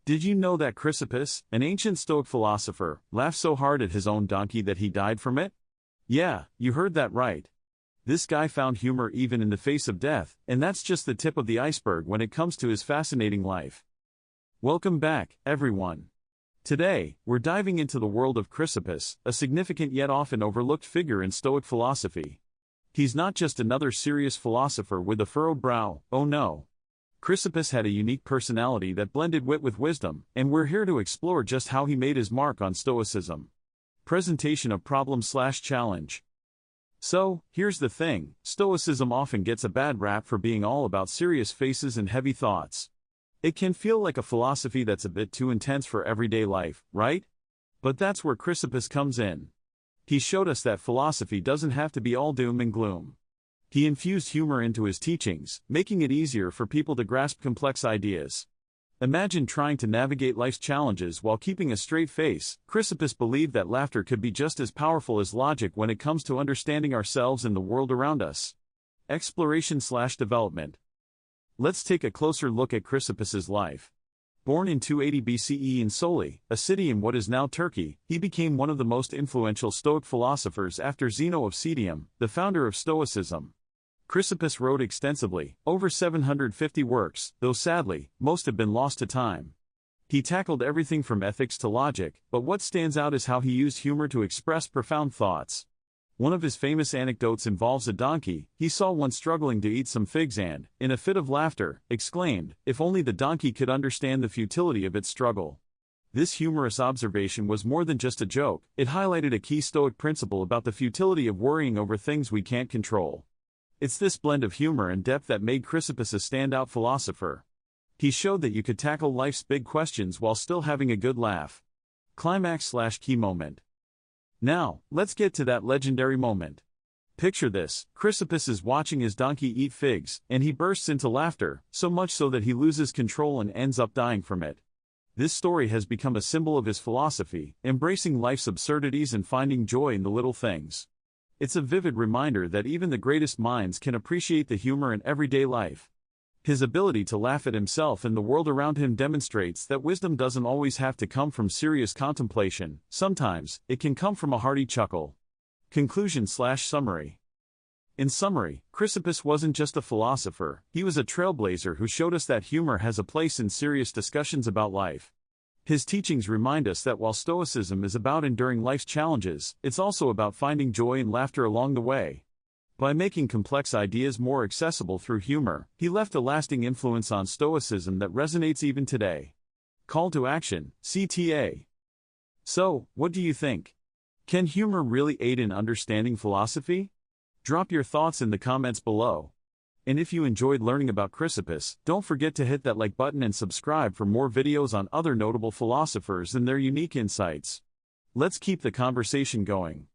Did you know that Chrysippus, an ancient Stoic philosopher, laughed so hard at his own donkey that he died from it? Yeah, you heard that right. This guy found humor even in the face of death, and that's just the tip of the iceberg when it comes to his fascinating life. Welcome back, everyone. Today, we're diving into the world of Chrysippus, a significant yet often overlooked figure in Stoic philosophy. He's not just another serious philosopher with a furrowed brow, oh no. Chrysippus had a unique personality that blended wit with wisdom, and we're here to explore just how he made his mark on Stoicism. Presentation of problem/challenge. So, here's the thing, Stoicism often gets a bad rap for being all about serious faces and heavy thoughts. It can feel like a philosophy that's a bit too intense for everyday life, right? But that's where Chrysippus comes in. He showed us that philosophy doesn't have to be all doom and gloom. He infused humor into his teachings, making it easier for people to grasp complex ideas. Imagine trying to navigate life's challenges while keeping a straight face. Chrysippus believed that laughter could be just as powerful as logic when it comes to understanding ourselves and the world around us. Exploration/development. Let's take a closer look at Chrysippus's life. Born in 280 BCE in Soli, a city in what is now Turkey, he became one of the most influential Stoic philosophers after Zeno of Citium, the founder of Stoicism. Chrysippus wrote extensively, over 750 works, though sadly, most have been lost to time. He tackled everything from ethics to logic, but what stands out is how he used humor to express profound thoughts. One of his famous anecdotes involves a donkey. He saw one struggling to eat some figs and, in a fit of laughter, exclaimed, "If only the donkey could understand the futility of its struggle." This humorous observation was more than just a joke, it highlighted a key Stoic principle about the futility of worrying over things we can't control. It's this blend of humor and depth that made Chrysippus a standout philosopher. He showed that you could tackle life's big questions while still having a good laugh. Climax/key moment. Now, let's get to that legendary moment. Picture this, Chrysippus is watching his donkey eat figs, and he bursts into laughter, so much so that he loses control and ends up dying from it. This story has become a symbol of his philosophy, embracing life's absurdities and finding joy in the little things. It's a vivid reminder that even the greatest minds can appreciate the humor in everyday life. His ability to laugh at himself and the world around him demonstrates that wisdom doesn't always have to come from serious contemplation, sometimes, it can come from a hearty chuckle. Conclusion/summary. In summary, Chrysippus wasn't just a philosopher, he was a trailblazer who showed us that humor has a place in serious discussions about life. His teachings remind us that while Stoicism is about enduring life's challenges, it's also about finding joy and laughter along the way. By making complex ideas more accessible through humor, he left a lasting influence on Stoicism that resonates even today. Call to action, CTA. So, what do you think? Can humor really aid in understanding philosophy? Drop your thoughts in the comments below. And if you enjoyed learning about Chrysippus, don't forget to hit that like button and subscribe for more videos on other notable philosophers and their unique insights. Let's keep the conversation going.